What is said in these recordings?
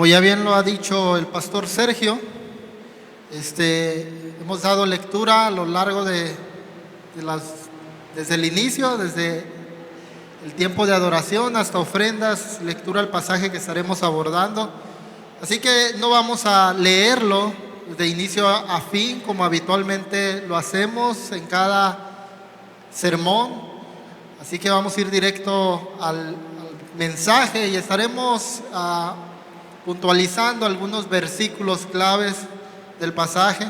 Como ya bien lo ha dicho el pastor Sergio, hemos dado lectura a lo largo desde el inicio, desde el tiempo de adoración hasta ofrendas, lectura al pasaje que estaremos abordando. Así que no vamos a leerlo de inicio a fin como habitualmente lo hacemos en cada sermón. Así que vamos a ir directo al mensaje y estaremos puntualizando algunos versículos claves del pasaje.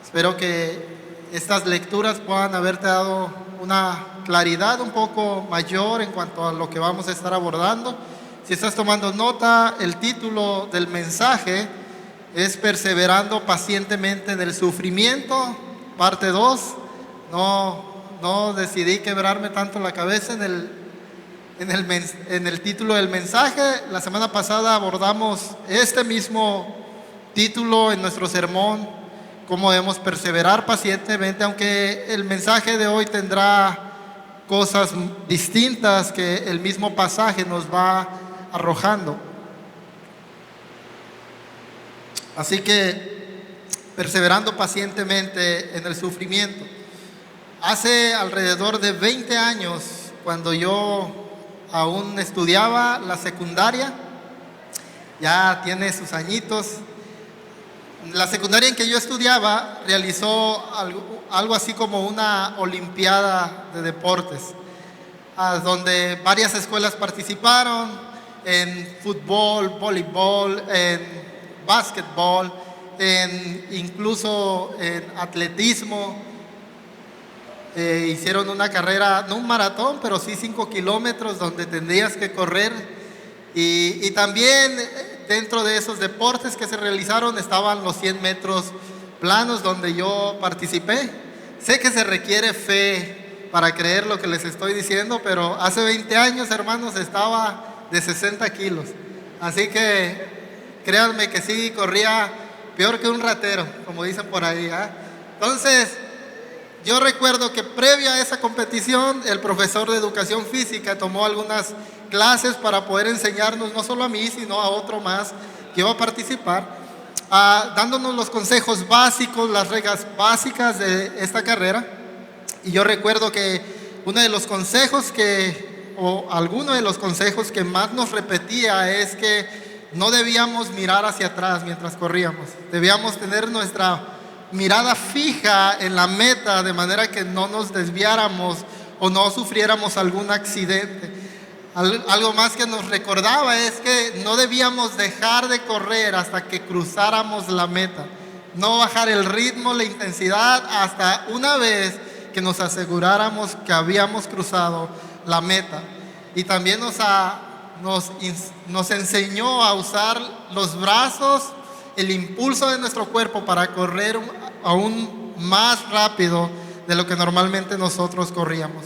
Espero que estas lecturas puedan haberte dado una claridad un poco mayor en cuanto a lo que vamos a estar abordando. Si estás tomando nota, el título del mensaje es Perseverando pacientemente en el sufrimiento, parte 2. No decidí quebrarme tanto la cabeza en el título del mensaje. La semana pasada abordamos este mismo título en nuestro sermón, cómo debemos perseverar pacientemente, aunque el mensaje de hoy tendrá cosas distintas que el mismo pasaje nos va arrojando. Así que, perseverando pacientemente en el sufrimiento. Hace alrededor de 20 años, cuando yo aún estudiaba la secundaria, ya tiene sus añitos, la secundaria en que yo estudiaba realizó algo así como una olimpiada de deportes, donde varias escuelas participaron en fútbol, voleibol, en básquetbol, incluso en atletismo. Hicieron una carrera, no un maratón, pero sí 5 kilómetros donde tendrías que correr. Y también dentro de esos deportes que se realizaron estaban los 100 metros planos donde yo participé. Sé que se requiere fe para creer lo que les estoy diciendo, pero hace 20 años, hermanos, estaba de 60 kilos. Así que créanme que sí, corría peor que un ratero, como dicen por ahí, ¿eh? Entonces, yo recuerdo que previa a esa competición, el profesor de educación física tomó algunas clases para poder enseñarnos, no solo a mí, sino a otro más que iba a participar, dándonos los consejos básicos, las reglas básicas de esta carrera. Y yo recuerdo que uno de los consejos alguno de los consejos que más nos repetía es que no debíamos mirar hacia atrás mientras corríamos. Debíamos tener nuestra mirada fija en la meta, de manera que no nos desviáramos o no sufriéramos algún accidente. Algo más que nos recordaba es que no debíamos dejar de correr hasta que cruzáramos la meta, no bajar el ritmo, la intensidad, hasta una vez que nos aseguráramos que habíamos cruzado la meta. Y también nos enseñó a usar los brazos, el impulso de nuestro cuerpo para correr aún más rápido de lo que normalmente nosotros corríamos.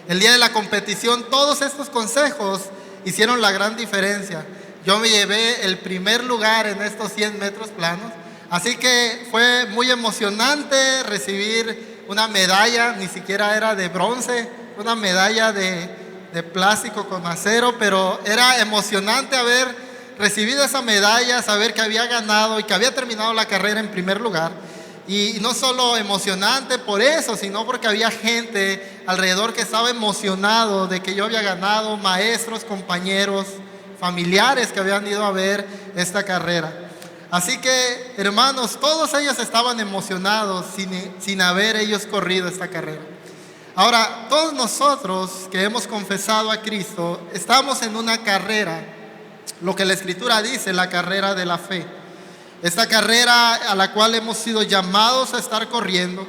El día de la competición, todos estos consejos hicieron la gran diferencia. Yo me llevé el primer lugar en estos 100 metros planos, así que fue muy emocionante recibir una medalla, ni siquiera era de bronce, una medalla de plástico con acero, pero era emocionante haber recibido esa medalla, saber que había ganado y que había terminado la carrera en primer lugar. Y no solo emocionante por eso, sino porque había gente alrededor que estaba emocionado de que yo había ganado, maestros, compañeros, familiares que habían ido a ver esta carrera. Así que, hermanos, todos ellos estaban emocionados sin haber ellos corrido esta carrera. Ahora, todos nosotros que hemos confesado a Cristo, estamos en una carrera, lo que la Escritura dice, la carrera de la fe. Esta carrera a la cual hemos sido llamados a estar corriendo.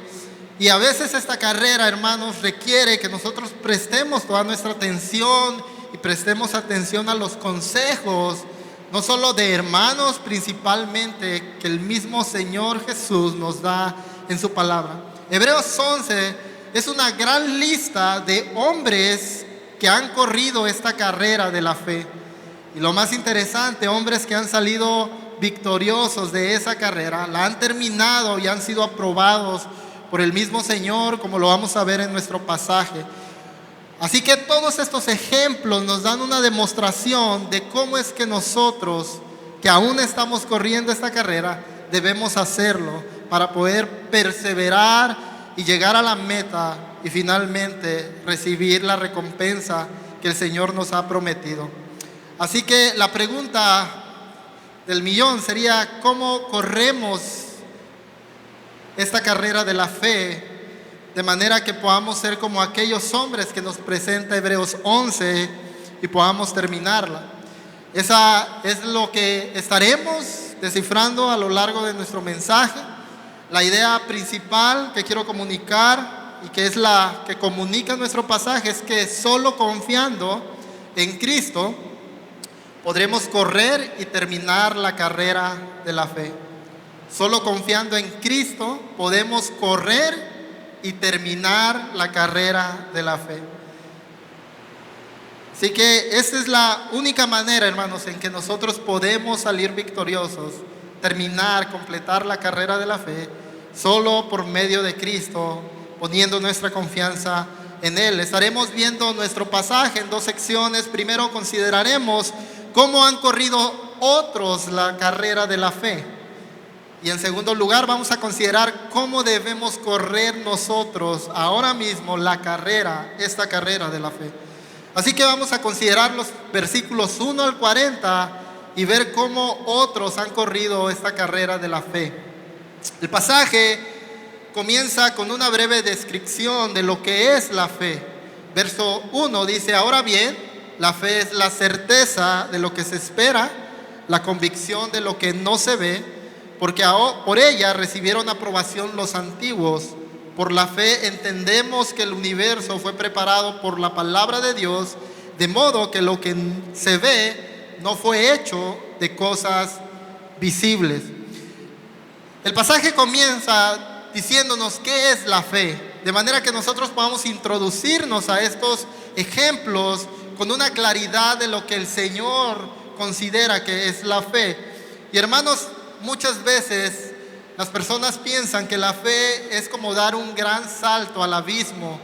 Y a veces esta carrera, hermanos, requiere que nosotros prestemos toda nuestra atención y prestemos atención a los consejos, no solo de hermanos, principalmente que el mismo Señor Jesús nos da en su palabra. Hebreos 11 es una gran lista de hombres que han corrido esta carrera de la fe. Y lo más interesante, hombres que han salido victoriosos de esa carrera, la han terminado y han sido aprobados por el mismo Señor, como lo vamos a ver en nuestro pasaje. Así que todos estos ejemplos nos dan una demostración de cómo es que nosotros que aún estamos corriendo esta carrera, debemos hacerlo para poder perseverar y llegar a la meta y finalmente recibir la recompensa que el Señor nos ha prometido. Así que la pregunta del millón sería: ¿cómo corremos esta carrera de la fe de manera que podamos ser como aquellos hombres que nos presenta Hebreos 11 y podamos terminarla? Esa es lo que estaremos descifrando a lo largo de nuestro mensaje. La idea principal que quiero comunicar y que es la que comunica nuestro pasaje es que solo confiando en Cristo podremos correr y terminar la carrera de la fe. Solo confiando en Cristo podemos correr y terminar la carrera de la fe. Así que esa es la única manera, hermanos, en que nosotros podemos salir victoriosos, terminar, completar la carrera de la fe, solo por medio de Cristo, poniendo nuestra confianza en Él. Estaremos viendo nuestro pasaje en dos secciones. Primero consideraremos cómo han corrido otros la carrera de la fe. Y en segundo lugar vamos a considerar cómo debemos correr nosotros ahora mismo esta carrera de la fe. Así que vamos a considerar los versículos 1 al 40 y ver cómo otros han corrido esta carrera de la fe. El pasaje comienza con una breve descripción de lo que es la fe. Verso 1 dice: ahora bien, la fe es la certeza de lo que se espera, la convicción de lo que no se ve, porque por ella recibieron aprobación los antiguos. Por la fe entendemos que el universo fue preparado por la palabra de Dios, de modo que lo que se ve no fue hecho de cosas visibles. El pasaje comienza diciéndonos qué es la fe, de manera que nosotros podamos introducirnos a estos ejemplos con una claridad de lo que el Señor considera que es la fe. Y hermanos, muchas veces las personas piensan que la fe es como dar un gran salto al abismo,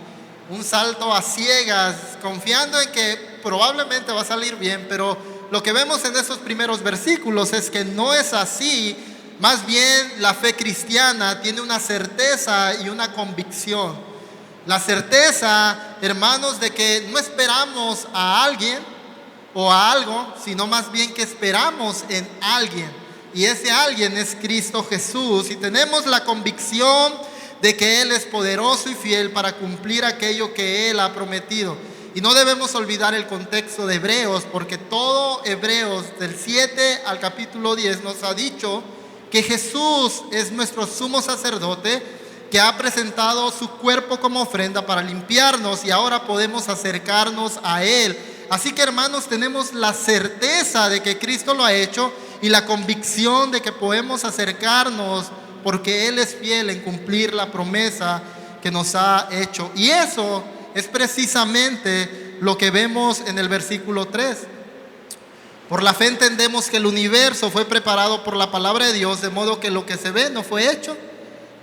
un salto a ciegas, confiando en que probablemente va a salir bien, pero lo que vemos en esos primeros versículos es que no es así. Más bien, la fe cristiana tiene una certeza y una convicción. La certeza, hermanos, de que no esperamos a alguien o a algo, sino más bien que esperamos en alguien. Y ese alguien es Cristo Jesús. Y tenemos la convicción de que Él es poderoso y fiel para cumplir aquello que Él ha prometido. Y no debemos olvidar el contexto de Hebreos, porque todo Hebreos del 7 al capítulo 10 nos ha dicho que Jesús es nuestro sumo sacerdote, que ha presentado su cuerpo como ofrenda para limpiarnos, y ahora podemos acercarnos a Él. Así que, hermanos, tenemos la certeza de que Cristo lo ha hecho y la convicción de que podemos acercarnos porque Él es fiel en cumplir la promesa que nos ha hecho. Y eso es precisamente lo que vemos en el versículo 3. Por la fe entendemos que el universo fue preparado por la palabra de Dios, de modo que lo que se ve no fue hecho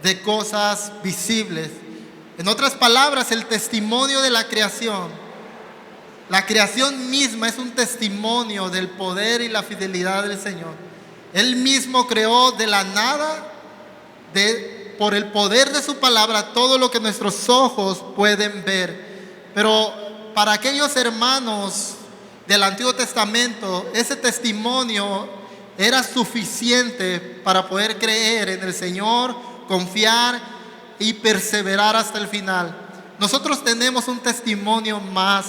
de cosas visibles. En otras palabras, el testimonio de la creación misma es un testimonio del poder y la fidelidad del Señor. Él mismo creó de la nada, por el poder de su palabra, todo lo que nuestros ojos pueden ver. Pero para aquellos hermanos del Antiguo Testamento, ese testimonio era suficiente para poder creer en el Señor, confiar y perseverar hasta el final. Nosotros tenemos un testimonio más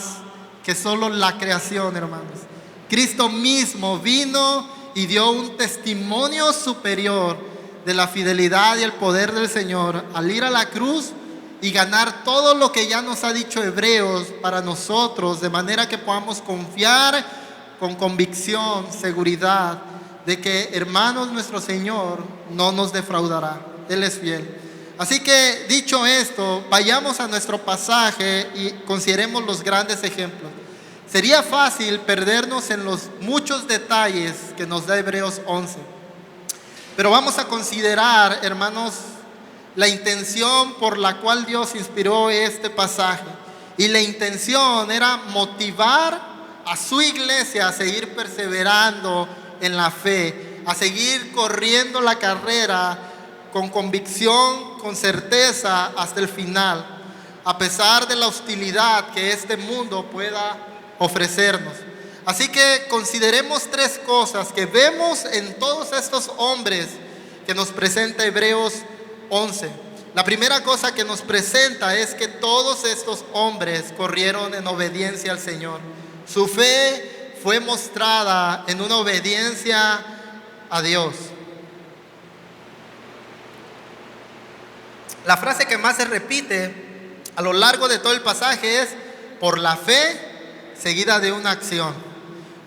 que solo la creación, hermanos. Cristo mismo vino y dio un testimonio superior de la fidelidad y el poder del Señor al ir a la cruz y ganar todo lo que ya nos ha dicho Hebreos para nosotros, de manera que podamos confiar con convicción, seguridad de que, hermanos, nuestro Señor no nos defraudará. Él es fiel. Así que, dicho esto, vayamos a nuestro pasaje y consideremos los grandes ejemplos. Sería fácil perdernos en los muchos detalles que nos da Hebreos 11. Pero vamos a considerar, hermanos, la intención por la cual Dios inspiró este pasaje. Y la intención era motivar a su iglesia a seguir perseverando en la fe, a seguir corriendo la carrera con convicción, con certeza hasta el final, a pesar de la hostilidad que este mundo pueda ofrecernos. Así que consideremos tres cosas que vemos en todos estos hombres que nos presenta Hebreos 11. La primera cosa que nos presenta es que todos estos hombres corrieron en obediencia al Señor. Su fe fue mostrada en una obediencia a Dios. La frase que más se repite a lo largo de todo el pasaje es: por la fe seguida de una acción.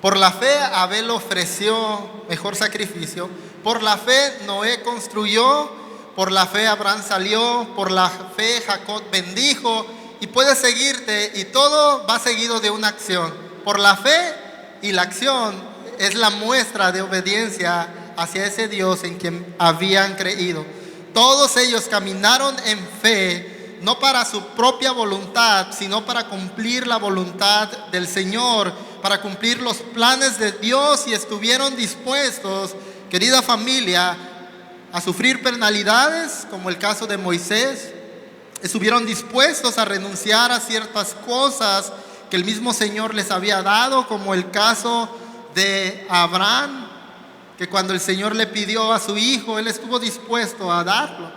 Por la fe Abel ofreció mejor sacrificio. Por la fe Noé construyó. Por la fe Abraham salió. Por la fe Jacob bendijo. Y puedes seguirte, y todo va seguido de una acción. Por la fe, y la acción es la muestra de obediencia hacia ese Dios en quien habían creído. Todos ellos caminaron en fe, no para su propia voluntad, sino para cumplir la voluntad del Señor, para cumplir los planes de Dios, y estuvieron dispuestos, querida familia, a sufrir penalidades, como el caso de Moisés. Estuvieron dispuestos a renunciar a ciertas cosas que el mismo Señor les había dado, como el caso de Abraham, que cuando el Señor le pidió a su hijo, él estuvo dispuesto a darlo.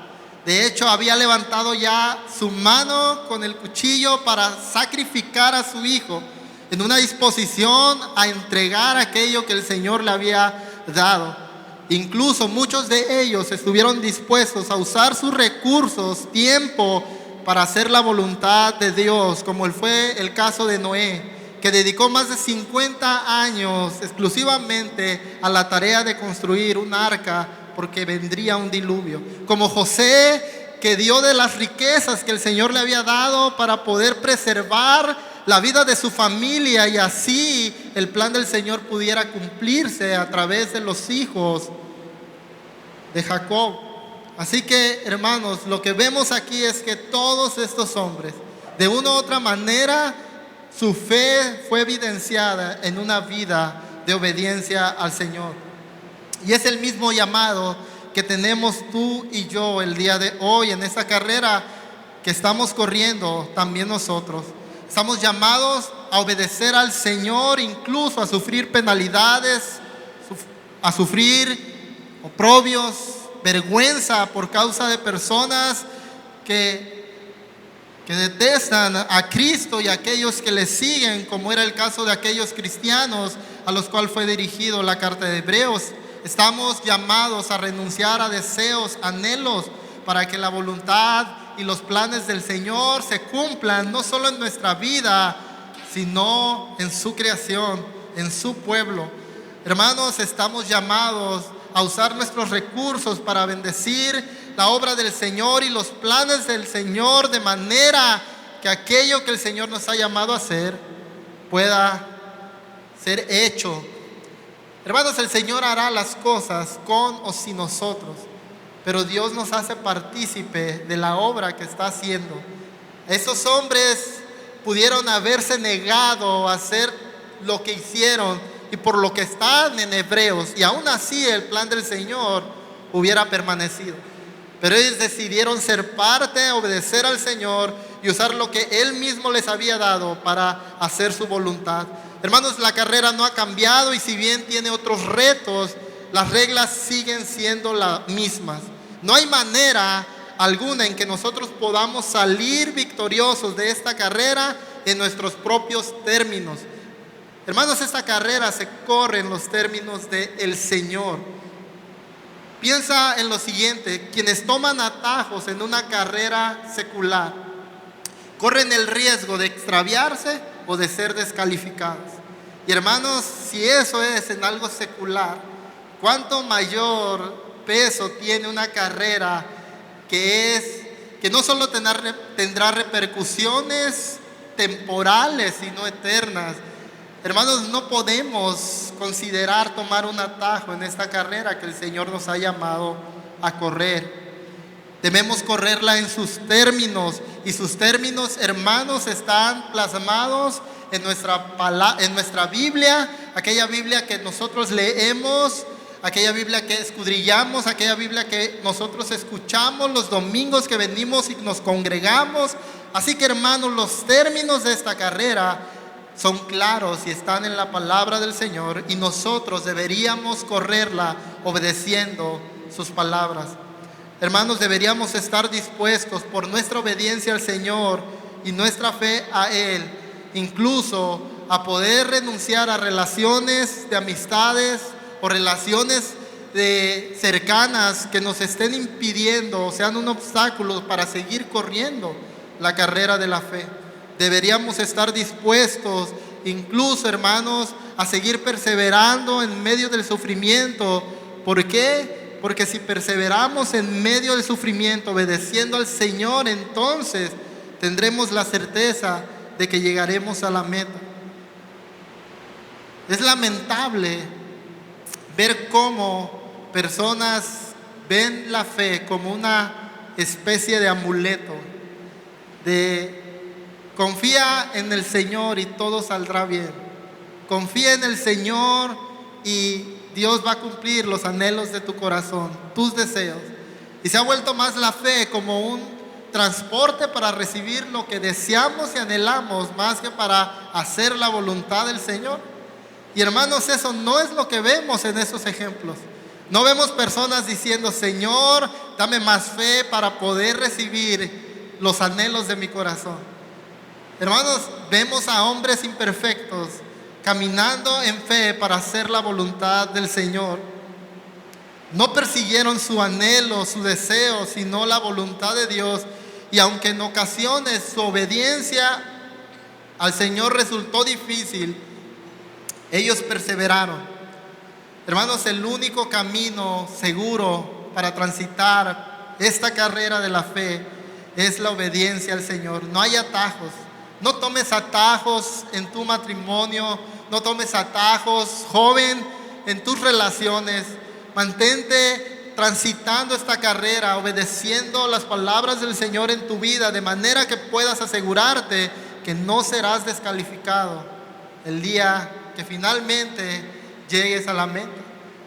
De hecho, había levantado ya su mano con el cuchillo para sacrificar a su hijo, en una disposición a entregar aquello que el Señor le había dado. Incluso muchos de ellos estuvieron dispuestos a usar sus recursos, tiempo, para hacer la voluntad de Dios, como fue el caso de Noé, que dedicó más de 50 años exclusivamente a la tarea de construir un arca, porque vendría un diluvio. Como José, que dio de las riquezas que el Señor le había dado para poder preservar la vida de su familia, y así el plan del Señor pudiera cumplirse a través de los hijos de Jacob. Así que, hermanos, lo que vemos aquí es que todos estos hombres, de una u otra manera, su fe fue evidenciada en una vida de obediencia al Señor. Y es el mismo llamado que tenemos tú y yo el día de hoy en esta carrera que estamos corriendo también nosotros. Estamos llamados a obedecer al Señor, incluso a sufrir penalidades, a sufrir oprobios, vergüenza por causa de personas que detestan a Cristo y a aquellos que le siguen, como era el caso de aquellos cristianos a los cuales fue dirigido la carta de Hebreos. Estamos llamados a renunciar a deseos, anhelos, para que la voluntad y los planes del Señor se cumplan, no solo en nuestra vida, sino en su creación, en su pueblo. Hermanos, estamos llamados a usar nuestros recursos para bendecir la obra del Señor y los planes del Señor, de manera que aquello que el Señor nos ha llamado a hacer pueda ser hecho. Hermanos, el Señor hará las cosas con o sin nosotros, pero Dios nos hace partícipe de la obra que está haciendo. Esos hombres pudieron haberse negado a hacer lo que hicieron y por lo que están en Hebreos, y aún así el plan del Señor hubiera permanecido. Pero ellos decidieron ser parte, obedecer al Señor y usar lo que Él mismo les había dado para hacer su voluntad. Hermanos, la carrera no ha cambiado, y si bien tiene otros retos, las reglas siguen siendo las mismas. No hay manera alguna en que nosotros podamos salir victoriosos de esta carrera en nuestros propios términos. Hermanos, esta carrera se corre en los términos del Señor. Piensa en lo siguiente: quienes toman atajos en una carrera secular corren el riesgo de extraviarse o de ser descalificados. Y hermanos, si eso es en algo secular, ¿cuánto mayor peso tiene una carrera que no solo tendrá repercusiones temporales, sino eternas? Hermanos, no podemos considerar tomar un atajo en esta carrera que el Señor nos ha llamado a correr. Debemos correrla en sus términos, y sus términos, hermanos, están plasmados en nuestra Biblia, aquella Biblia que nosotros leemos, aquella Biblia que escudriñamos, aquella Biblia que nosotros escuchamos los domingos que venimos y nos congregamos. Así que, hermanos, los términos de esta carrera son claros y están en la palabra del Señor, y nosotros deberíamos correrla obedeciendo sus palabras. Hermanos, deberíamos estar dispuestos por nuestra obediencia al Señor y nuestra fe a Él, incluso a poder renunciar a relaciones de amistades o relaciones cercanas que nos estén impidiendo o sean un obstáculo para seguir corriendo la carrera de la fe. Deberíamos estar dispuestos, incluso, hermanos, a seguir perseverando en medio del sufrimiento. ¿Por qué? Porque si perseveramos en medio del sufrimiento, obedeciendo al Señor, entonces tendremos la certeza de que llegaremos a la meta. Es lamentable ver cómo personas ven la fe como una especie de amuleto, de confía en el Señor y todo saldrá bien. Confía en el Señor y Dios va a cumplir los anhelos de tu corazón, tus deseos. Y se ha vuelto más la fe como un transporte para recibir lo que deseamos y anhelamos, más que para hacer la voluntad del Señor. Y, hermanos, eso no es lo que vemos en esos ejemplos. No vemos personas diciendo: Señor, dame más fe para poder recibir los anhelos de mi corazón. Hermanos, vemos a hombres imperfectos caminando en fe para hacer la voluntad del Señor. No persiguieron su anhelo, su deseo, sino la voluntad de Dios. Y aunque en ocasiones su obediencia al Señor resultó difícil, ellos perseveraron. Hermanos, el único camino seguro para transitar esta carrera de la fe es la obediencia al Señor. No hay atajos. No tomes atajos en tu matrimonio. No tomes atajos, joven, en tus relaciones. Mantente transitando esta carrera, obedeciendo las palabras del Señor en tu vida, de manera que puedas asegurarte que no serás descalificado el día que finalmente llegues a la meta.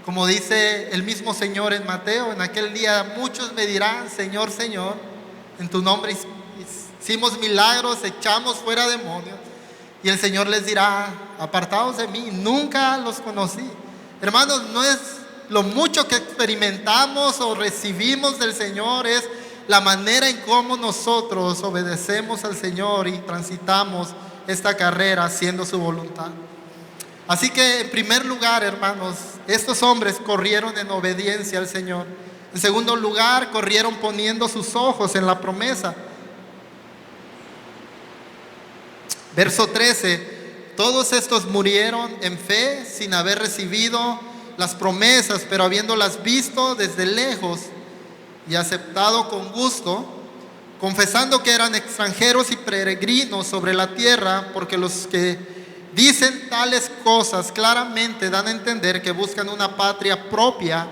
Como dice el mismo Señor en Mateo: en aquel día muchos me dirán: Señor, Señor, en tu nombre hicimos milagros, echamos fuera demonios. Y el Señor les dirá: apartados de mí, nunca los conocí. Hermanos, no es lo mucho que experimentamos o recibimos del Señor, es la manera en cómo nosotros obedecemos al Señor y transitamos esta carrera haciendo su voluntad. Así que, en primer lugar, hermanos, estos hombres corrieron en obediencia al Señor. En segundo lugar, corrieron poniendo sus ojos en la promesa. Verso 13: todos estos murieron en fe sin haber recibido las promesas, pero habiéndolas visto desde lejos y aceptado con gusto, confesando que eran extranjeros y peregrinos sobre la tierra, porque los que dicen tales cosas claramente dan a entender que buscan una patria propia.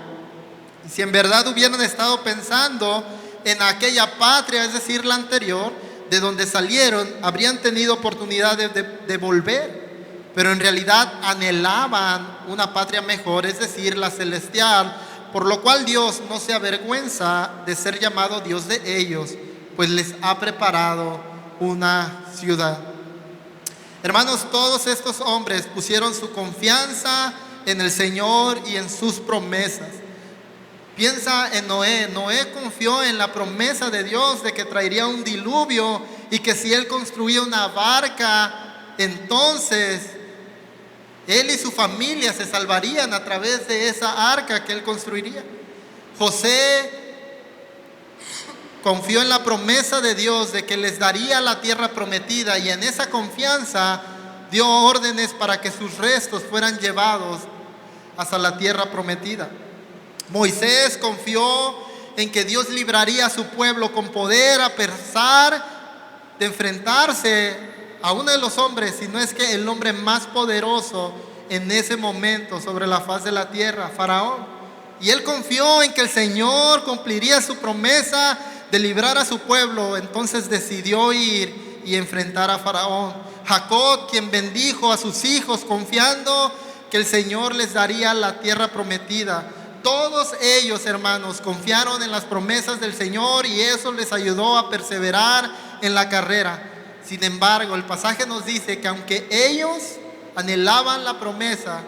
Y si en verdad hubieran estado pensando en aquella patria, es decir, la anterior, de donde salieron, habrían tenido oportunidad de volver, pero en realidad anhelaban una patria mejor, es decir, la celestial, por lo cual Dios no se avergüenza de ser llamado Dios de ellos, pues les ha preparado una ciudad. Hermanos, todos estos hombres pusieron su confianza en el Señor y en sus promesas. Piensa en Noé. Noé confió en la promesa de Dios de que traería un diluvio y que si él construía una barca, entonces él y su familia se salvarían a través de esa arca que él construiría. José confió en la promesa de Dios de que les daría la tierra prometida, y en esa confianza dio órdenes para que sus restos fueran llevados hasta la tierra prometida. Moisés confió en que Dios libraría a su pueblo con poder, a pesar de enfrentarse a uno de los hombres, si no es que el hombre más poderoso en ese momento sobre la faz de la tierra, Faraón. Y él confió en que el Señor cumpliría su promesa de librar a su pueblo. Entonces decidió ir y enfrentar a Faraón. Jacob, quien bendijo a sus hijos confiando que el Señor les daría la tierra prometida. Todos ellos, hermanos, confiaron en las promesas del Señor y eso les ayudó a perseverar en la carrera. Sin embargo, el pasaje nos dice que aunque ellos anhelaban la promesa,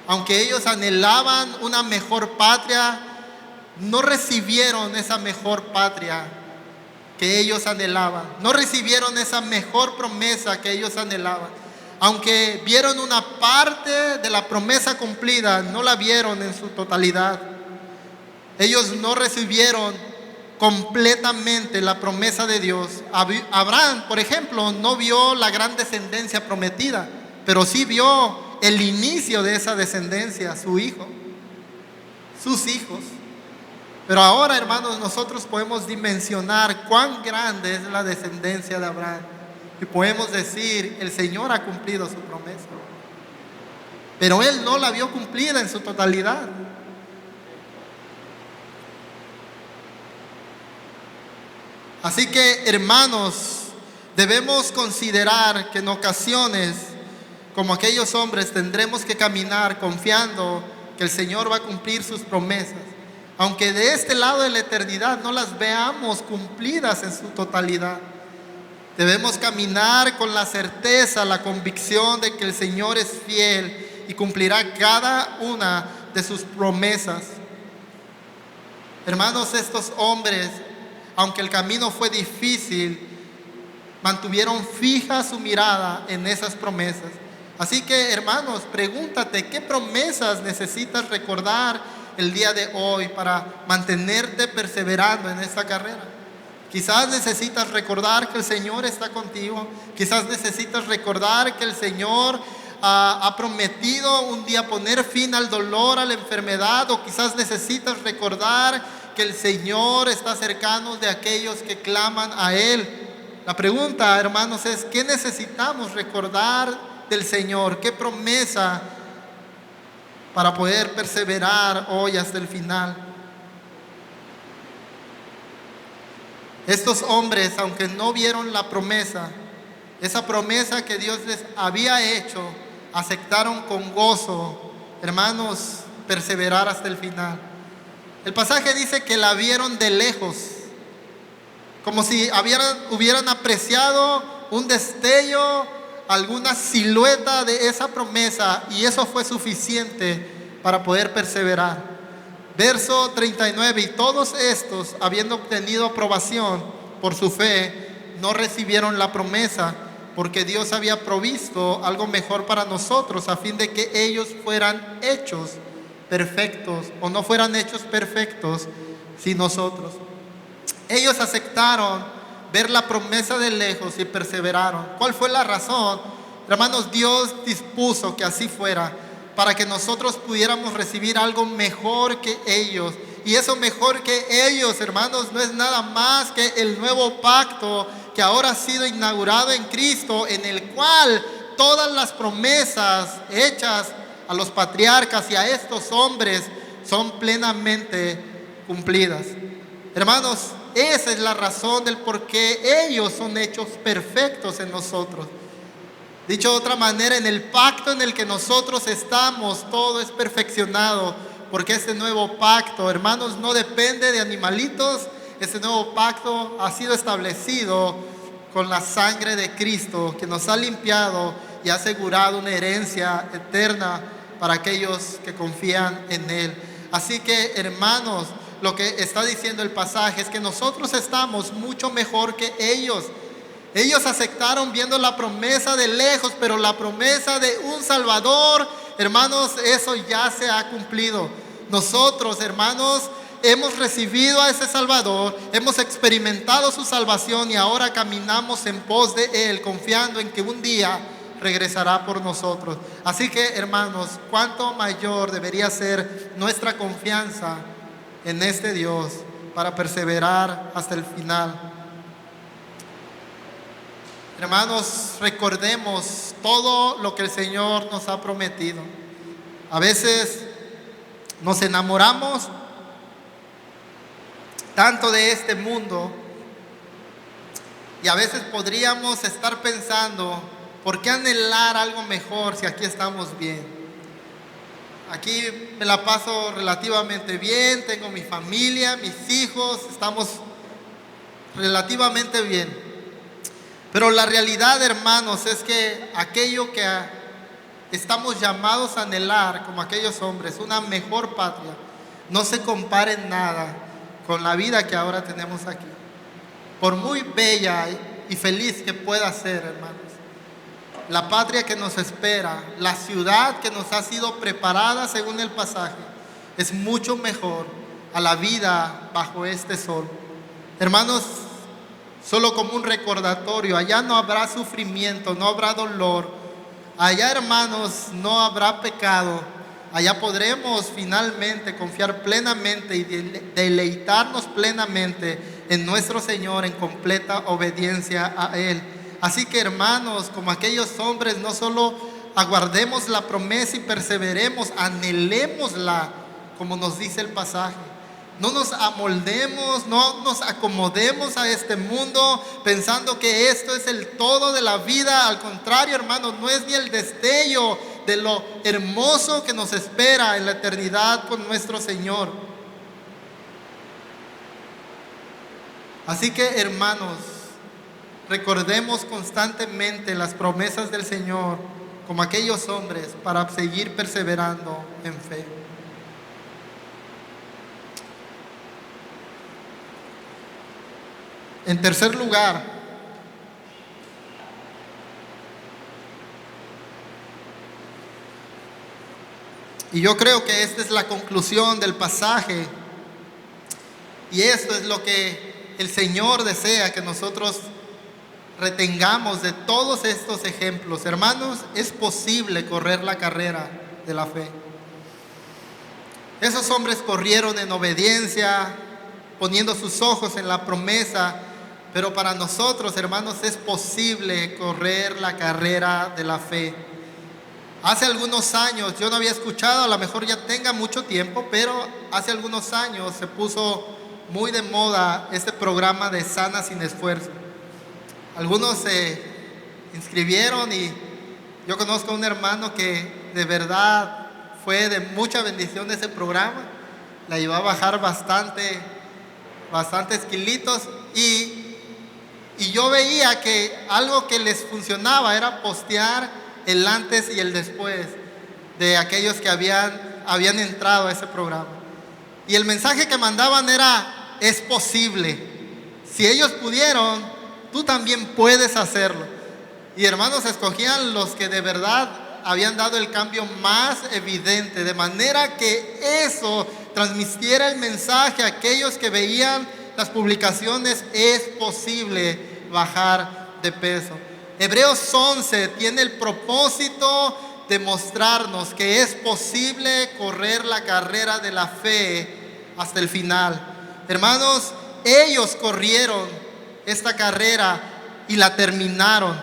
aunque ellos anhelaban una mejor patria, no recibieron esa mejor patria que ellos anhelaban. No recibieron esa mejor promesa que ellos anhelaban. Aunque vieron una parte de la promesa cumplida, no la vieron en su totalidad. Ellos no recibieron completamente la promesa de Dios. Abraham, por ejemplo, no vio la gran descendencia prometida, pero sí vio el inicio de esa descendencia, su hijo, sus hijos. Pero ahora, hermanos, nosotros podemos dimensionar cuán grande es la descendencia de Abraham. Y podemos decir, el Señor ha cumplido su promesa. Pero él no la vio cumplida en su totalidad. Así que, hermanos, debemos considerar que en ocasiones, como aquellos hombres, tendremos que caminar confiando que el Señor va a cumplir sus promesas. Aunque de este lado de la eternidad no las veamos cumplidas en su totalidad. Debemos caminar con la certeza, la convicción de que el Señor es fiel y cumplirá cada una de sus promesas. Hermanos, estos hombres, aunque el camino fue difícil, mantuvieron fija su mirada en esas promesas. Así que, hermanos, pregúntate, ¿qué promesas necesitas recordar el día de hoy para mantenerte perseverando en esta carrera? Quizás necesitas recordar que el Señor está contigo. Quizás necesitas recordar que el Señor ha prometido un día poner fin al dolor, a la enfermedad. O quizás necesitas recordar que el Señor está cercano de aquellos que claman a Él. La pregunta, hermanos, es ¿qué necesitamos recordar del Señor? ¿Qué promesa para poder perseverar hoy hasta el final? Estos hombres, aunque no vieron la promesa, esa promesa que Dios les había hecho, aceptaron con gozo, hermanos, perseverar hasta el final. El pasaje dice que la vieron de lejos, como si hubieran apreciado un destello, alguna silueta de esa promesa, y eso fue suficiente para poder perseverar. Verso 39, y todos estos, habiendo obtenido aprobación por su fe, no recibieron la promesa, porque Dios había provisto algo mejor para nosotros, a fin de que ellos fueran hechos perfectos, o no fueran hechos perfectos sin nosotros. Ellos aceptaron ver la promesa de lejos y perseveraron. ¿Cuál fue la razón? Hermanos, Dios dispuso que así fuera, para que nosotros pudiéramos recibir algo mejor que ellos. Y eso mejor que ellos, hermanos, no es nada más que el nuevo pacto que ahora ha sido inaugurado en Cristo, en el cual todas las promesas hechas a los patriarcas y a estos hombres son plenamente cumplidas. Hermanos, esa es la razón del por qué ellos son hechos perfectos en nosotros. Dicho de otra manera, en el pacto en el que nosotros estamos, todo es perfeccionado, porque este nuevo pacto, hermanos, no depende de animalitos. Este nuevo pacto ha sido establecido con la sangre de Cristo, que nos ha limpiado y ha asegurado una herencia eterna para aquellos que confían en Él. Así que, hermanos, lo que está diciendo el pasaje es que nosotros estamos mucho mejor que ellos. Ellos aceptaron viendo la promesa de lejos, pero la promesa de un Salvador, hermanos, eso ya se ha cumplido. Nosotros, hermanos, hemos recibido a ese Salvador, hemos experimentado su salvación y ahora caminamos en pos de Él, confiando en que un día regresará por nosotros. Así que, hermanos, cuánto mayor debería ser nuestra confianza en este Dios para perseverar hasta el final. Hermanos, recordemos todo lo que el Señor nos ha prometido. A veces nos enamoramos tanto de este mundo y a veces podríamos estar pensando, ¿por qué anhelar algo mejor si aquí estamos bien? Aquí me la paso relativamente bien, tengo mi familia, mis hijos, estamos relativamente bien. Pero la realidad, hermanos, es que aquello que estamos llamados a anhelar como aquellos hombres, una mejor patria, no se compara en nada con la vida que ahora tenemos aquí. Por muy bella y feliz que pueda ser, hermanos, la patria que nos espera, la ciudad que nos ha sido preparada según el pasaje, es mucho mejor a la vida bajo este sol. Hermanos, solo como un recordatorio, allá no habrá sufrimiento, no habrá dolor. Allá, hermanos, no habrá pecado. Allá podremos finalmente confiar plenamente y deleitarnos plenamente en nuestro Señor en completa obediencia a Él. Así que, hermanos, como aquellos hombres, no solo aguardemos la promesa y perseveremos, anhelémosla, como nos dice el pasaje. No nos amoldemos, no nos acomodemos a este mundo pensando que esto es el todo de la vida. Al contrario, hermanos, no es ni el destello de lo hermoso que nos espera en la eternidad con nuestro Señor. Así que, hermanos, recordemos constantemente las promesas del Señor como aquellos hombres para seguir perseverando en fe. En tercer lugar, y yo creo que esta es la conclusión del pasaje, y esto es lo que el Señor desea que nosotros retengamos de todos estos ejemplos. Hermanos, es posible correr la carrera de la fe. Esos hombres corrieron en obediencia, poniendo sus ojos en la promesa. Pero para nosotros, hermanos, es posible correr la carrera de la fe. Hace algunos años, yo no había escuchado, a lo mejor ya tenga mucho tiempo, pero hace algunos años se puso muy de moda este programa de Sana sin Esfuerzo. Algunos se inscribieron y yo conozco a un hermano que de verdad fue de mucha bendición de ese programa. La iba a bajar bastantes kilitos y yo veía que algo que les funcionaba era postear el antes y el después de aquellos que habían entrado a ese programa. Y el mensaje que mandaban era: es posible. Si ellos pudieron, tú también puedes hacerlo. Y, hermanos, escogían los que de verdad habían dado el cambio más evidente, de manera que eso transmitiera el mensaje a aquellos que veían las publicaciones: es posible bajar de peso. Hebreos 11 tiene el propósito de mostrarnos que es posible correr la carrera de la fe hasta el final. Hermanos, ellos corrieron esta carrera y la terminaron.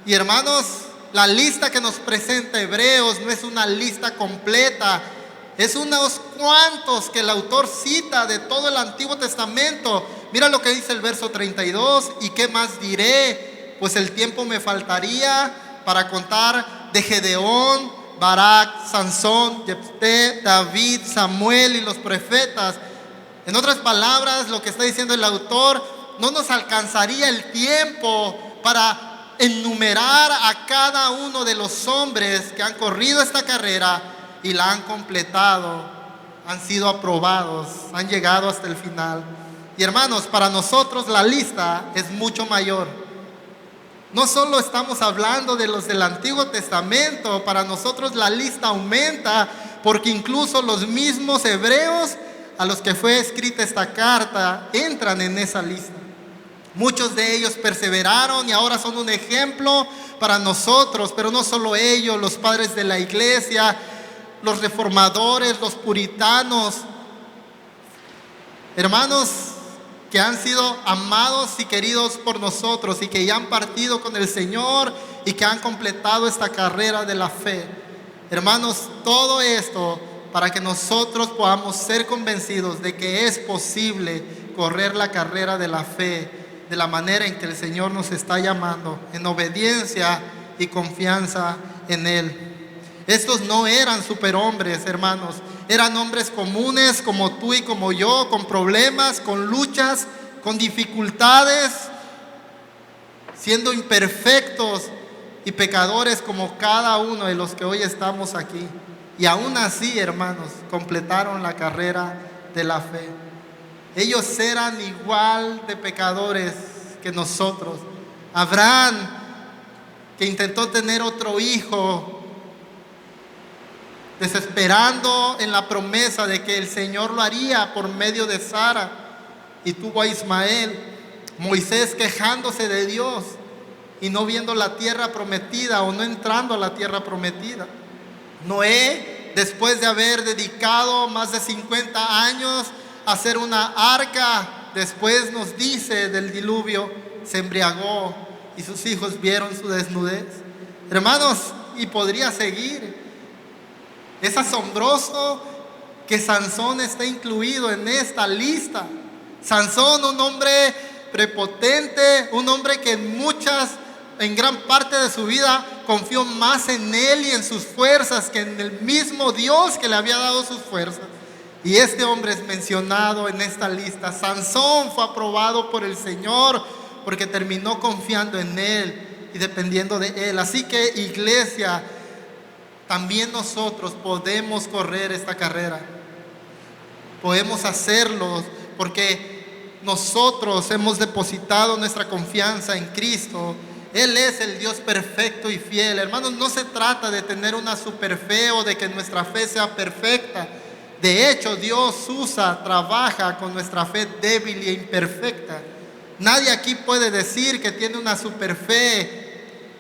Y, hermanos, la lista que nos presenta Hebreos no es una lista completa. Es unos cuantos que el autor cita de todo el Antiguo Testamento. Mira lo que dice el verso 32: ¿y qué más diré? Pues el tiempo me faltaría para contar de Gedeón, Barak, Sansón, Jefté, David, Samuel y los profetas. En otras palabras, lo que está diciendo el autor, no nos alcanzaría el tiempo para enumerar a cada uno de los hombres que han corrido esta carrera y la han completado, han sido aprobados, han llegado hasta el final. Y, hermanos, para nosotros la lista es mucho mayor. No solo estamos hablando de los del Antiguo Testamento, para nosotros la lista aumenta, porque incluso los mismos hebreos a los que fue escrita esta carta entran en esa lista. Muchos de ellos perseveraron y ahora son un ejemplo para nosotros, pero no solo ellos, los padres de la iglesia, los reformadores, los puritanos, hermanos que han sido amados y queridos por nosotros y que ya han partido con el Señor y que han completado esta carrera de la fe. Hermanos, todo esto para que nosotros podamos ser convencidos de que es posible correr la carrera de la fe de la manera en que el Señor nos está llamando, en obediencia y confianza en Él. Estos no eran superhombres, hermanos. Eran hombres comunes como tú y como yo, con problemas, con luchas, con dificultades, siendo imperfectos y pecadores como cada uno de los que hoy estamos aquí. Y aún así, hermanos, completaron la carrera de la fe. Ellos eran igual de pecadores que nosotros. Abraham, que intentó tener otro hijo, desesperando en la promesa de que el Señor lo haría por medio de Sara, y tuvo a Ismael. Moisés quejándose de Dios y no viendo la tierra prometida o no entrando a la tierra prometida. Noé, después de haber dedicado más de 50 años a hacer una arca, después nos dice del diluvio, se embriagó y sus hijos vieron su desnudez. Hermanos, y podría seguir. Es asombroso que Sansón esté incluido en esta lista. Sansón, un hombre prepotente, un hombre que en gran parte de su vida confió más en él y en sus fuerzas que en el mismo Dios que le había dado sus fuerzas. Y este hombre es mencionado en esta lista. Sansón fue aprobado por el Señor porque terminó confiando en él y dependiendo de él. Así que, iglesia, también nosotros podemos correr esta carrera. Podemos hacerlo porque nosotros hemos depositado nuestra confianza en Cristo. Él es el Dios perfecto y fiel. Hermanos, no se trata de tener una super fe o de que nuestra fe sea perfecta. De hecho, Dios trabaja con nuestra fe débil e imperfecta. Nadie aquí puede decir que tiene una super fe.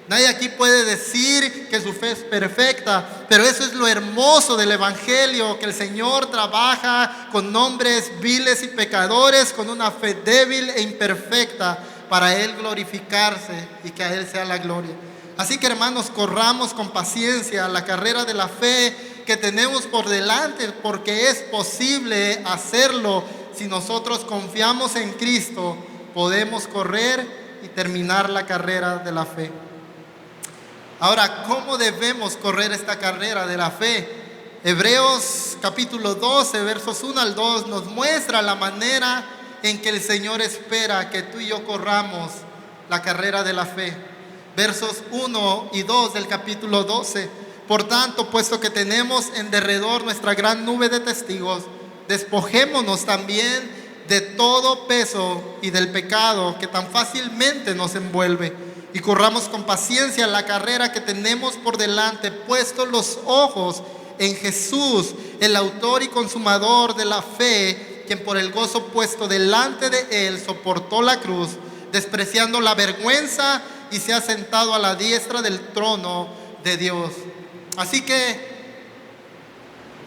Nadie aquí puede decir que su fe es perfecta, pero eso es lo hermoso del Evangelio, que el Señor trabaja con hombres viles y pecadores, con una fe débil e imperfecta, para Él glorificarse y que a Él sea la gloria. Así que, hermanos, corramos con paciencia la carrera de la fe que tenemos por delante, porque es posible hacerlo. Si nosotros confiamos en Cristo, podemos correr y terminar la carrera de la fe. Ahora, ¿cómo debemos correr esta carrera de la fe? Hebreos capítulo 12, versos 1 al 2 nos muestra la manera en que el Señor espera que tú y yo corramos la carrera de la fe. Versos 1 y 2 del capítulo 12. Por tanto, puesto que tenemos en derredor nuestra gran nube de testigos, despojémonos también de todo peso y del pecado que tan fácilmente nos envuelve, y corramos con paciencia la carrera que tenemos por delante, puestos los ojos en Jesús, el autor y consumador de la fe, quien por el gozo puesto delante de él soportó la cruz, despreciando la vergüenza, y se ha sentado a la diestra del trono de Dios. Así que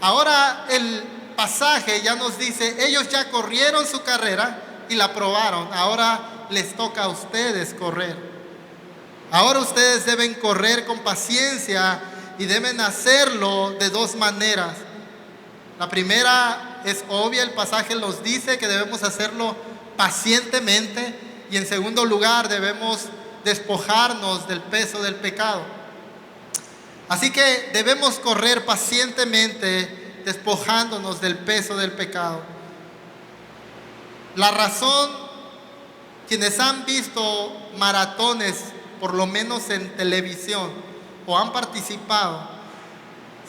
ahora el pasaje ya nos dice, ellos ya corrieron su carrera y la aprobaron. Ahora les toca a ustedes correr. Ahora ustedes deben correr con paciencia y deben hacerlo de dos maneras. La primera es obvia, el pasaje nos dice que debemos hacerlo pacientemente, y en segundo lugar debemos despojarnos del peso del pecado. Así que debemos correr pacientemente, despojándonos del peso del pecado. La razón, quienes han visto maratones, por lo menos en televisión, o han participado,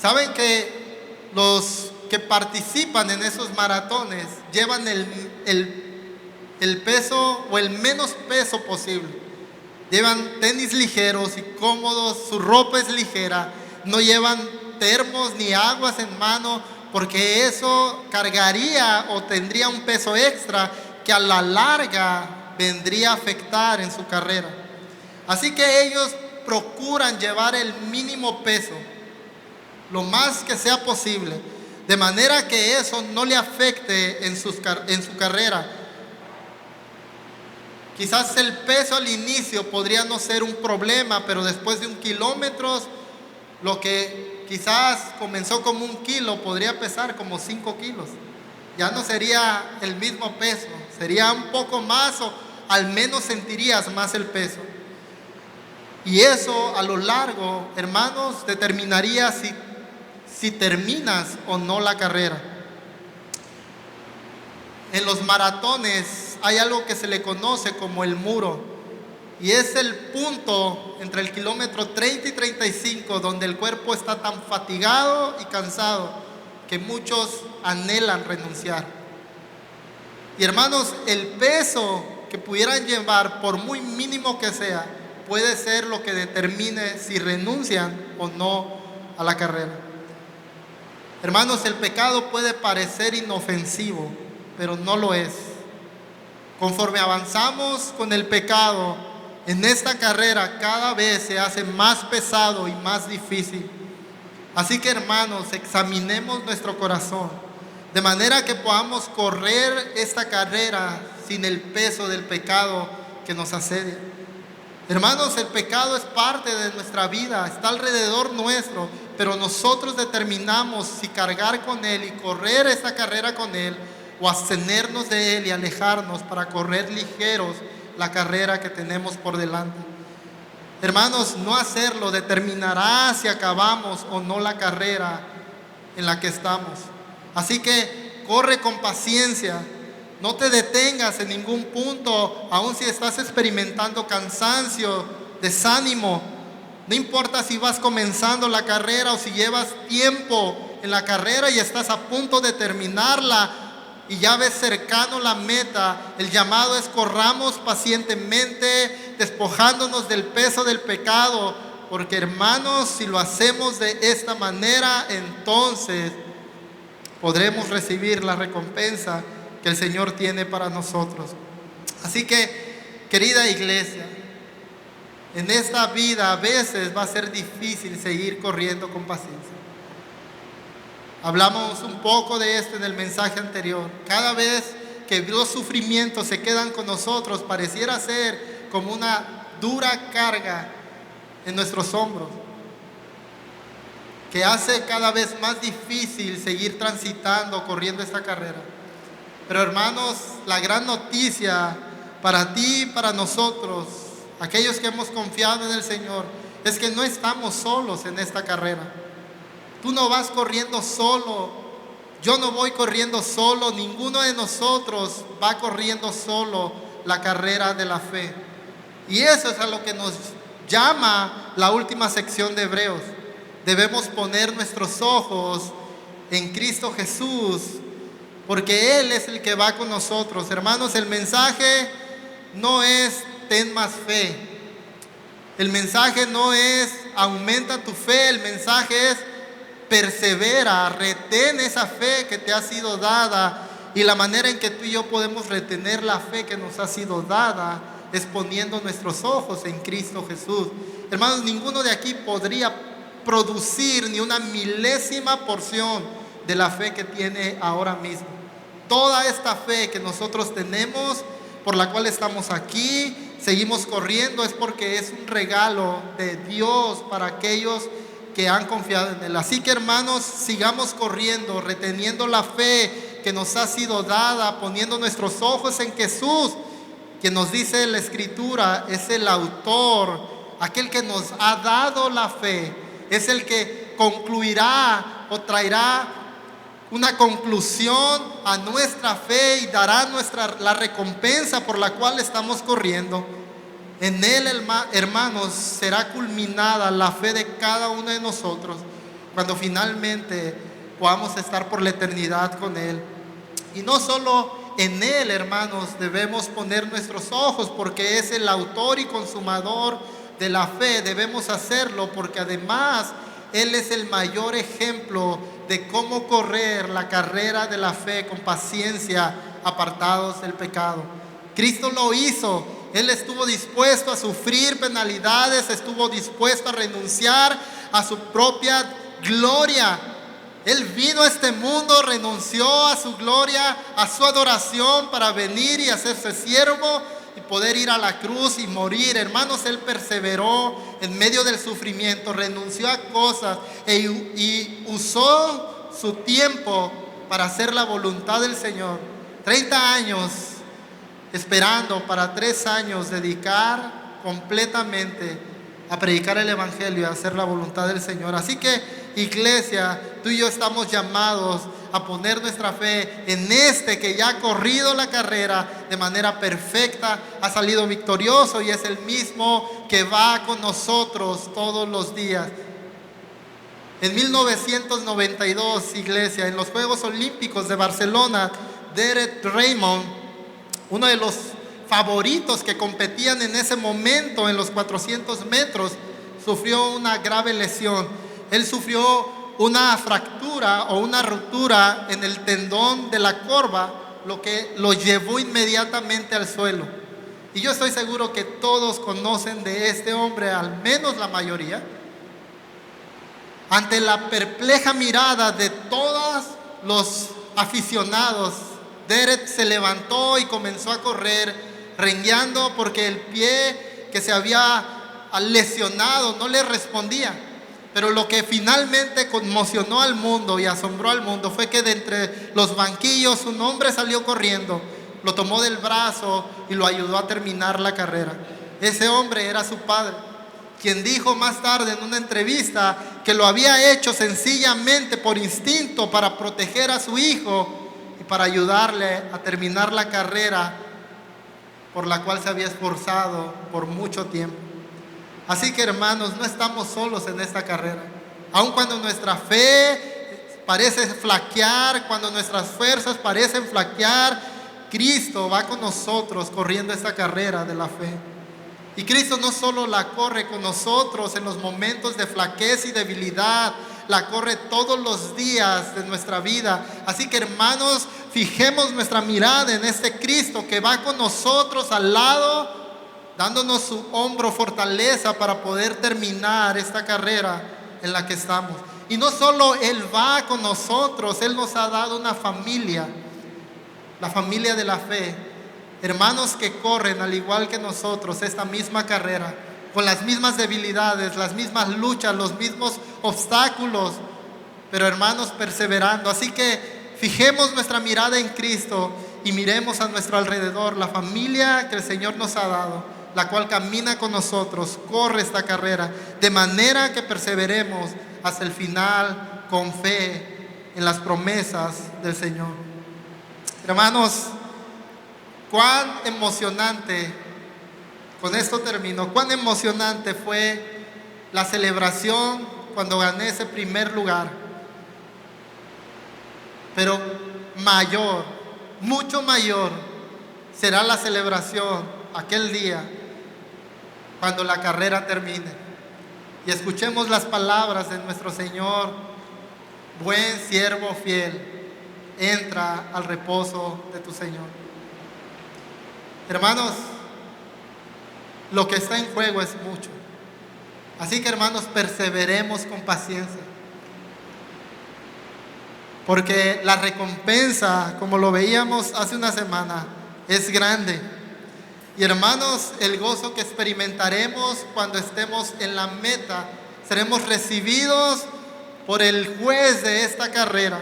saben que los que participan en esos maratones llevan el peso o el menos peso posible. Llevan tenis ligeros y cómodos, su ropa es ligera, no llevan termos ni aguas en mano, porque eso cargaría o tendría un peso extra que a la larga vendría a afectar en su carrera. Así que ellos procuran llevar el mínimo peso, lo más que sea posible, de manera que eso no le afecte en su carrera. Quizás el peso al inicio podría no ser un problema, pero después de 1 kilómetro, lo que quizás comenzó como 1 kilo podría pesar como 5 kilos. Ya no sería el mismo peso, sería un poco más, o al menos sentirías más el peso. Y eso a lo largo, hermanos, determinaría si si terminas o no la carrera. En los maratones hay algo que se le conoce como el muro, y es el punto entre el kilómetro 30 y 35 donde el cuerpo está tan fatigado y cansado que muchos anhelan renunciar. Y hermanos, el peso que pudieran llevar, por muy mínimo que sea, puede ser lo que determine si renuncian o no a la carrera. Hermanos, el pecado puede parecer inofensivo, pero no lo es. Conforme avanzamos con el pecado en esta carrera, cada vez se hace más pesado y más difícil. Así que, hermanos, examinemos nuestro corazón, de manera que podamos correr esta carrera sin el peso del pecado que nos asedia. Hermanos, el pecado es parte de nuestra vida, está alrededor nuestro, pero nosotros determinamos si cargar con él y correr esta carrera con él, o abstenernos de él y alejarnos para correr ligeros la carrera que tenemos por delante. Hermanos, no hacerlo determinará si acabamos o no la carrera en la que estamos. Así que corre con paciencia, no te detengas en ningún punto, aun si estás experimentando cansancio, desánimo. No importa si vas comenzando la carrera o si llevas tiempo en la carrera y estás a punto de terminarla y ya ves cercano la meta. El llamado es: corramos pacientemente, despojándonos del peso del pecado, porque, hermanos, si lo hacemos de esta manera, entonces podremos recibir la recompensa que el Señor tiene para nosotros. Así que, querida iglesia, en esta vida a veces va a ser difícil seguir corriendo con paciencia. Hablamos un poco de esto en el mensaje anterior. Cada vez que los sufrimientos se quedan con nosotros, pareciera ser como una dura carga en nuestros hombros, que hace cada vez más difícil seguir transitando, corriendo esta carrera. Pero, hermanos, la gran noticia para ti y para nosotros, aquellos que hemos confiado en el Señor, es que no estamos solos en esta carrera. Tú no vas corriendo solo, yo no voy corriendo solo, ninguno de nosotros va corriendo solo la carrera de la fe. Y eso es a lo que nos llama la última sección de Hebreos. Debemos poner nuestros ojos en Cristo Jesús, porque Él es el que va con nosotros. Hermanos, el mensaje no es ten más fe, el mensaje no es aumenta tu fe, el mensaje es persevera, retén esa fe que te ha sido dada. Y la manera en que tú y yo podemos retener la fe que nos ha sido dada es poniendo nuestros ojos en Cristo Jesús. Hermanos, ninguno de aquí podría producir ni una milésima porción de la fe que tiene ahora mismo. Toda esta fe que nosotros tenemos, por la cual estamos aquí, seguimos corriendo, es porque es un regalo de Dios para aquellos que han confiado en Él. Así que, hermanos, sigamos corriendo, reteniendo la fe que nos ha sido dada, poniendo nuestros ojos en Jesús, que nos dice la Escritura, es el autor, aquel que nos ha dado la fe, es el que concluirá o traerá una conclusión a nuestra fe y dará la recompensa por la cual estamos corriendo. En Él, hermanos, será culminada la fe de cada uno de nosotros cuando finalmente podamos estar por la eternidad con Él. Y no solo en Él, hermanos, debemos poner nuestros ojos, porque es el autor y consumador de la fe. Debemos hacerlo porque además Él es el mayor ejemplo de cómo correr la carrera de la fe con paciencia, apartados del pecado. Cristo lo hizo. Él estuvo dispuesto a sufrir penalidades, estuvo dispuesto a renunciar a su propia gloria. Él vino a este mundo, renunció a su gloria, a su adoración, para venir y hacerse siervo y poder ir a la cruz y morir. Hermanos, Él perseveró en medio del sufrimiento, renunció a cosas y usó su tiempo para hacer la voluntad del Señor. 30 años esperando para 3 años dedicar completamente a predicar el Evangelio y a hacer la voluntad del Señor. Así que, iglesia, tú y yo estamos llamados a poner nuestra fe en este que ya ha corrido la carrera de manera perfecta, ha salido victorioso y es el mismo que va con nosotros todos los días. En 1992, iglesia, en los Juegos Olímpicos de Barcelona, Derek Raymond, uno de los favoritos que competían en ese momento en los 400 metros, sufrió una grave lesión. Él sufrió una fractura o una ruptura en el tendón de la corva, lo que lo llevó inmediatamente al suelo. Y yo estoy seguro que todos conocen de este hombre, al menos la mayoría. Ante la perpleja mirada de todos los aficionados, Derek se levantó y comenzó a correr, rengueando porque el pie que se había lesionado no le respondía. Pero lo que finalmente conmocionó al mundo y asombró al mundo fue que de entre los banquillos un hombre salió corriendo, lo tomó del brazo y lo ayudó a terminar la carrera. Ese hombre era su padre, quien dijo más tarde en una entrevista que lo había hecho sencillamente por instinto para proteger a su hijo y para ayudarle a terminar la carrera por la cual se había esforzado por mucho tiempo. Así que, hermanos, no estamos solos en esta carrera. Aun cuando nuestra fe parece flaquear, cuando nuestras fuerzas parecen flaquear, Cristo va con nosotros corriendo esta carrera de la fe. Y Cristo no solo la corre con nosotros en los momentos de flaqueza y debilidad, la corre todos los días de nuestra vida. Así que, hermanos, fijemos nuestra mirada en este Cristo que va con nosotros al lado, dándonos su hombro fortaleza para poder terminar esta carrera en la que estamos. Y no solo Él va con nosotros, Él nos ha dado una familia, la familia de la fe. Hermanos que corren al igual que nosotros esta misma carrera, con las mismas debilidades, las mismas luchas, los mismos obstáculos, pero hermanos perseverando. Así que fijemos nuestra mirada en Cristo y miremos a nuestro alrededor la familia que el Señor nos ha dado, la cual camina con nosotros, corre esta carrera, de manera que perseveremos hasta el final con fe en las promesas del Señor. Hermanos, cuán emocionante, con esto termino, cuán emocionante fue la celebración cuando gané ese primer lugar. Pero mayor, mucho mayor será la celebración aquel día cuando la carrera termine y escuchemos las palabras de nuestro Señor: buen siervo fiel, entra al reposo de tu Señor. Hermanos, lo que está en juego es mucho. Así que, hermanos, perseveremos con paciencia, porque la recompensa, como lo veíamos hace una semana, es grande. Y, hermanos, el gozo que experimentaremos cuando estemos en la meta, seremos recibidos por el juez de esta carrera,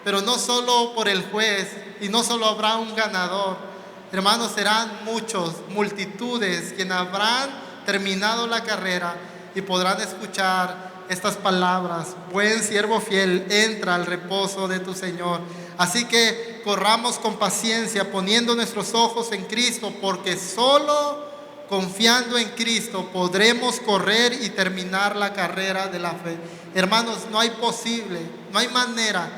pero no solo por el juez, y no solo habrá un ganador. Hermanos, serán muchos, multitudes, quienes habrán terminado la carrera y podrán escuchar estas palabras: buen siervo fiel, entra al reposo de tu Señor. Así que corramos con paciencia, poniendo nuestros ojos en Cristo, porque solo confiando en Cristo podremos correr y terminar la carrera de la fe. Hermanos, no hay manera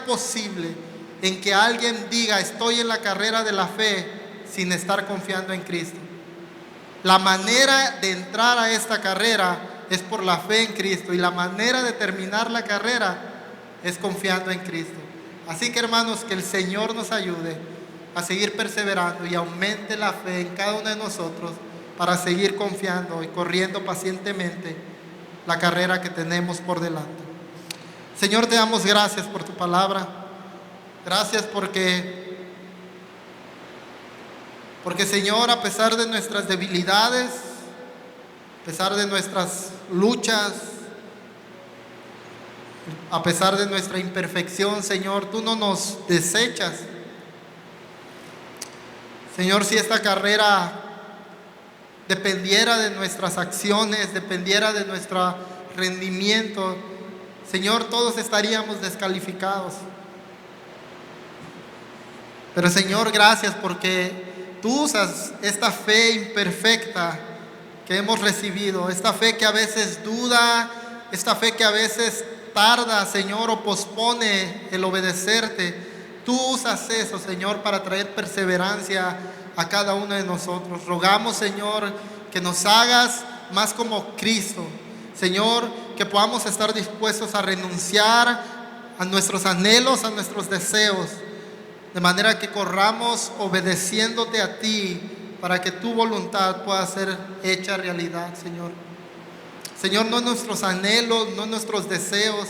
posible en que alguien diga estoy en la carrera de la fe sin estar confiando en Cristo. La manera de entrar a esta carrera es por la fe en Cristo, y la manera de terminar la carrera es confiando en Cristo. Así que, hermanos, que el Señor nos ayude a seguir perseverando y aumente la fe en cada uno de nosotros para seguir confiando y corriendo pacientemente la carrera que tenemos por delante. Señor, te damos gracias por tu palabra. Gracias porque Señor, a pesar de nuestras debilidades, a pesar de nuestras luchas, a pesar de nuestra imperfección, Señor, tú no nos desechas. Señor, si esta carrera dependiera de nuestras acciones, dependiera de nuestra rendimiento, Señor, todos estaríamos descalificados. Pero Señor, gracias porque tú usas esta fe imperfecta que hemos recibido, esta fe que a veces duda, esta fe que a veces tarda, Señor, o pospone el obedecerte. Tú usas eso, Señor, para traer perseverancia a cada uno de nosotros. Rogamos, Señor, que nos hagas más como Cristo. Señor, que podamos estar dispuestos a renunciar a nuestros anhelos, a nuestros deseos, de manera que corramos obedeciéndote a ti, para que tu voluntad pueda ser hecha realidad, Señor. Señor, no nuestros anhelos, no nuestros deseos.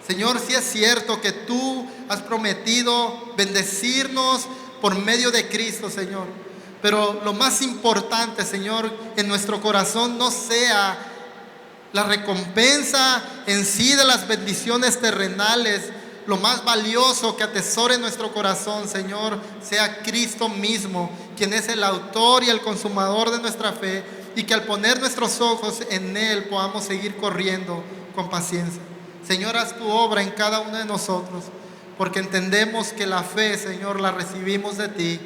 Señor, sí es cierto que tú has prometido bendecirnos por medio de Cristo, Señor. Pero lo más importante, Señor, en nuestro corazón no sea la recompensa en sí de las bendiciones terrenales. Lo más valioso que atesore nuestro corazón, Señor, sea Cristo mismo, quien es el autor y el consumador de nuestra fe, y que al poner nuestros ojos en Él podamos seguir corriendo con paciencia. Señor, haz tu obra en cada uno de nosotros, porque entendemos que la fe, Señor, la recibimos de ti,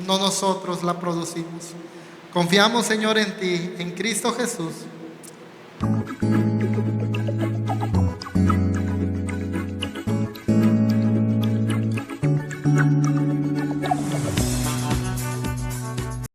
no nosotros la producimos. Confiamos, Señor, en ti, en Cristo Jesús.